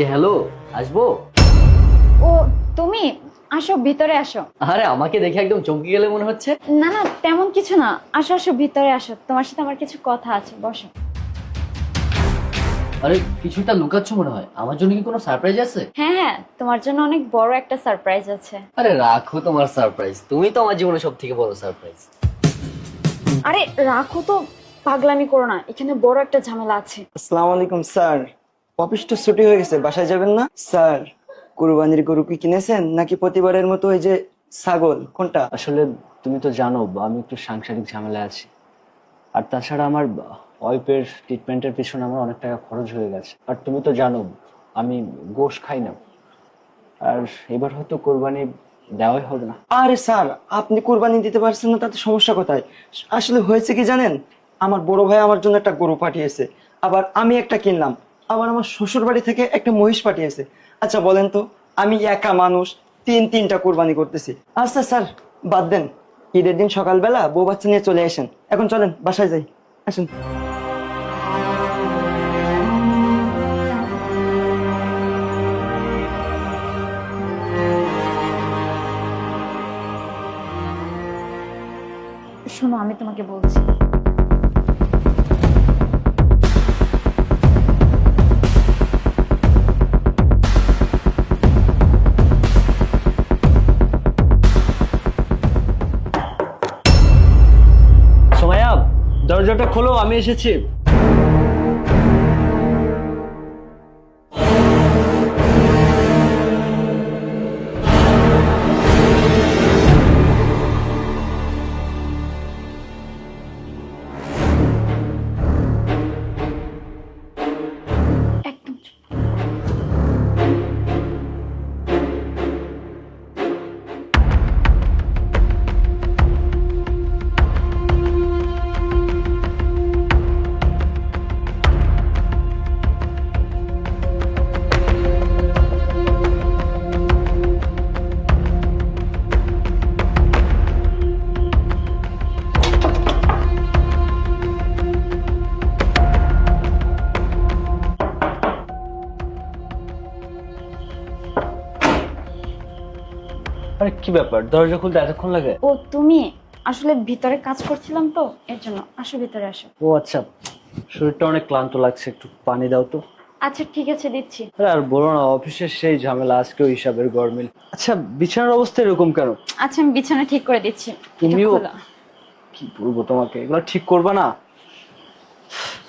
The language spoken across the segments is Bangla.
যে হ্যালো, আসবো? ও তুমি আসো, ভিতরে আসো। আরে আমাকে দেখে একদম চমকে গেলে মনে হচ্ছে। না না, তেমন কিছু না, আসো আসো, ভিতরে আসো, তোমার সাথে আমার কিছু কথা আছে, বসো। আরে কিছুটা লুকাচ্ছ মনে হয়, আমার জন্য কি কোনো সারপ্রাইজ আছে? হ্যাঁ হ্যাঁ, তোমার জন্য অনেক বড় একটা সারপ্রাইজ আছে। আরে রাখো তোমার সারপ্রাইজ, তুমি তো আমার জীবনে সব থেকে বড় সারপ্রাইজ। আরে রাখো তো, পাগলামি করো না, এখানে বড় একটা ঝামেলা আছে। আসসালামু আলাইকুম স্যার। অফিস তো ছুটি হয়ে গেছে, বাসায় যাবেন না স্যার? কুরবানির গরু কি কিনেছেন নাকি প্রতিবারের মতো ওই যে ছাগল, কোনটা? আসলে তুমি তো জানো আমি একটু সাংসারিক ঝামেলা আছি, আর তাছাড়া আমার ওয়াইফের ট্রিটমেন্টের পিছনে আমার অনেক টাকা খরচ হয়ে গেছে। আর তুমি তো জানো আমি গোশ খাই না, আর এবার হয়তো কোরবানি দেওয়াই হবে না। আরে স্যার, আপনি কুরবানি দিতে পারছেন না তাতে সমস্যা কোথায়? আসলে হয়েছে কি জানেন, আমার বড় ভাই আমার জন্য একটা গরু পাঠিয়েছে, আবার আমি একটা কিনলাম, আবার আমার শ্বশুর বাড়ি থেকে একটা মহিষ পাঠিয়েছে। আচ্ছা বলেন তো, আমি একা মানুষ তিনটা কুরবানি করতেছি। আচ্ছা স্যার, বাদ দেন, ঈদের দিন সকালবেলা বউ বাচ্চা নিয়ে চলে আসেন। এখন চলেন বাসায় যাই, আসেন। শোনো, আমি তোমাকে বলছি। সোমায়া, দরজাটা খোলো, আমি এসেছি। একদম চুপ। আরে কি ব্যাপার, দরজা খুলতে এতক্ষণ লাগে? ও তুমি, আসলে ভিতরে কাজ করছিলাম তো এর জন্য। আসো, ভিতরে আসো। ও আচ্ছা, শরীরটা অনেক ক্লান্ত লাগছে, একটু পানি দাও তো। আচ্ছা ঠিক আছে, দিচ্ছি। আরে আর বলো না, অফিসের সেই ঝামেলা, আজকেও হিসাবের গরমিল। আচ্ছা বিছানার অবস্থা এরকম কেন? আচ্ছা আমি বিছানা ঠিক করে দিচ্ছি। এটা তুমিও খোলো। কি বলবো তোমাকে, এগুলো ঠিক করবা না?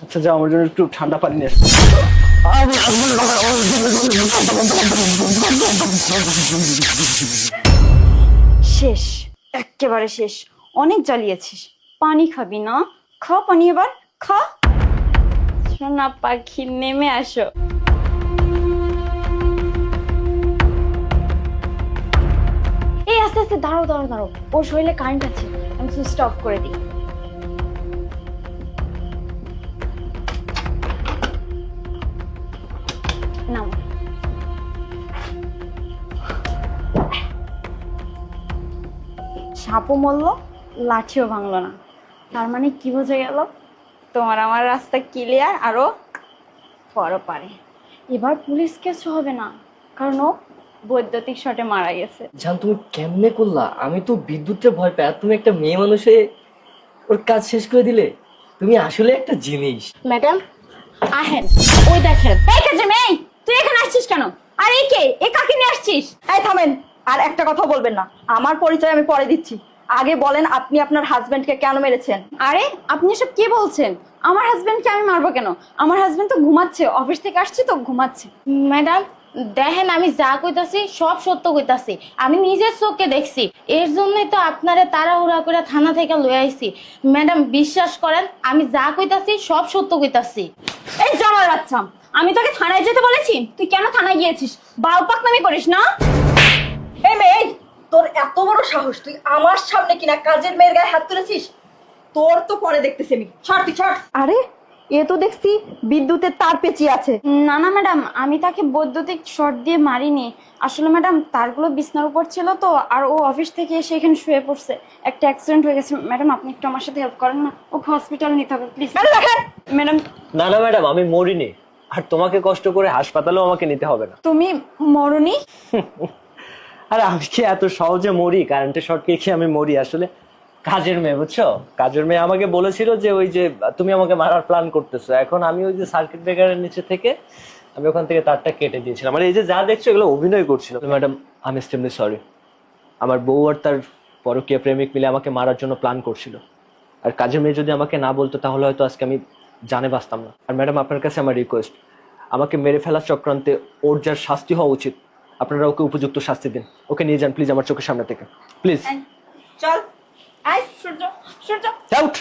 আচ্ছা যাও, আমার জন্য একটু ঠান্ডা পানি নিয়ে এসো। শেষ, একেবারে শেষ। অনেক জ্বালিয়েছিস, পানি খাবি না? খা পানি, এবার খা। সোনা পাখি, নেমে আসো। এই আস্তে আস্তে, দাঁড়াও দাঁড়াও দাঁড়াও, ওর শরীরে কারেন্ট আছে, আমি সুইচটা অফ করে দিই। নাও। সাপও মরল, লাঠিও ভাঙলো না, তার মানে কি বোঝা গেল? তোমার আমার রাস্তা ক্লিয়ার, আরো পরপারে। এবার পুলিশ কেস হবে না, কারণ ও বৈদ্যুতিক শটে মারা গেছে। জান তুমি কেমনে করলা? আমি তো বিদ্যুৎটা ভয় পাই, আর তুমি একটা মেয়ে মানুষে ওর কাজ শেষ করে দিলে। তুমি আসলে একটা জিনিস। ম্যাডাম আহেন, ওই দেখেন। এই কাজে মেয়ে, তুই এখানে আসছিস কেন? আর এই কে, এ কাকে নিয়ে আসছিস? এই থামেন, আর একটা কথা বলবেন না। আমার পরিচয় আমি পরে দিচ্ছি, আগে বলেন আপনি আপনার হাজবেন্ডকে কেন মেরেছেন? আরে আপনি এসব কি বলছেন? আমার হাজবেন্ডকে আমি মারবো কেন? আমার হাজবেন্ড তো ঘুমাচ্ছে, অফিস থেকে আসছে তো ঘুমাচ্ছে। ম্যাডাম দেখেন, আমি যা কইতাছি সব সত্য কইতাছি, আমি নিজের চোখে দেখছি। এর জন্যই তো আপনারে তাড়াহুড়া করে থানা থেকে লয়ে আইছি। ম্যাডাম বিশ্বাস করেন, আমি যা কইতাছি সব সত্য কইতাছি। এই জামার বাচ্চা, আমি তোকে থানায় যেতে বলেছি, তুই কেন থানায় গিয়েছিস? বালপাকনামি করিস না। এই মেয়ে, এই, তোর এত বড় সাহস, তুই আমার সামনে কিনা কাজের মেয়ের গায়ে হাত তুলেছিস? তোর তো পরে দেখতেছি আমি। ছাড় তুই, ছাড়। আরে এ তো দেখছি বিদ্যুতের তার পেঁচিয়ে আছে। না না ম্যাডাম, আমি তাকে বৈদ্যুতিক শর্ট দিয়ে মারিনি। আসলে ম্যাডাম তারগুলো বিছনার উপর ছিল তো, আর ও অফিস থেকে এসে এখানে শুয়ে পড়ছে, একটা অ্যাক্সিডেন্ট হয়ে গেছে। ম্যাডাম আপনি একটু আমার সাথে হেল্প করেন না, ওকে হসপিটাল নিতে হবে প্লিজ। দেখেন ম্যাডাম না না ম্যাডাম, আমি মরিনি। আর তোমাকে কষ্ট করে হাসপাতালেও আমাকে নিতে হবে না। তুমি মরনি? আরে আমি কি এত সহজে মরি? কারেন্টের শর্ট খেয়ে কি আমি মরি? আসলে কাজের মেয়ে, বুঝছো, কাজের মেয়ে আমাকে বলেছিল যে ওই যে তুমি আমাকে মারার প্ল্যান করতেছো। এখন আমি ওই যে সার্কিট ব্রেকারের নিচে থেকে আমি ওখান থেকে তারটা কেটে দিয়েছিলাম। আর এই যে যা দেখছো এগুলো অভিনয় করছিল। ম্যাডাম আমি এক্সট্রিমলি সরি। আমার বউ আর তার পরকীয়া প্রেমিক মিলে আমাকে মারার জন্য প্ল্যান করছিল। আর কাজের মেয়ে যদি আমাকে না বলতো তাহলে হয়তো আজকে আমি জানে বাঁচতাম না। আর ম্যাডাম আপনার কাছে আমার রিকোয়েস্ট, আমাকে মেরে ফেলার চক্রান্তে ওর যার শাস্তি হওয়া উচিত আপনারা ওকে উপযুক্ত শাস্তি দিন। ওকে নিয়ে যান প্লিজ আমার চোখের সামনে থেকে, প্লিজ। চল আয় সূর্য, সূর্য আউট।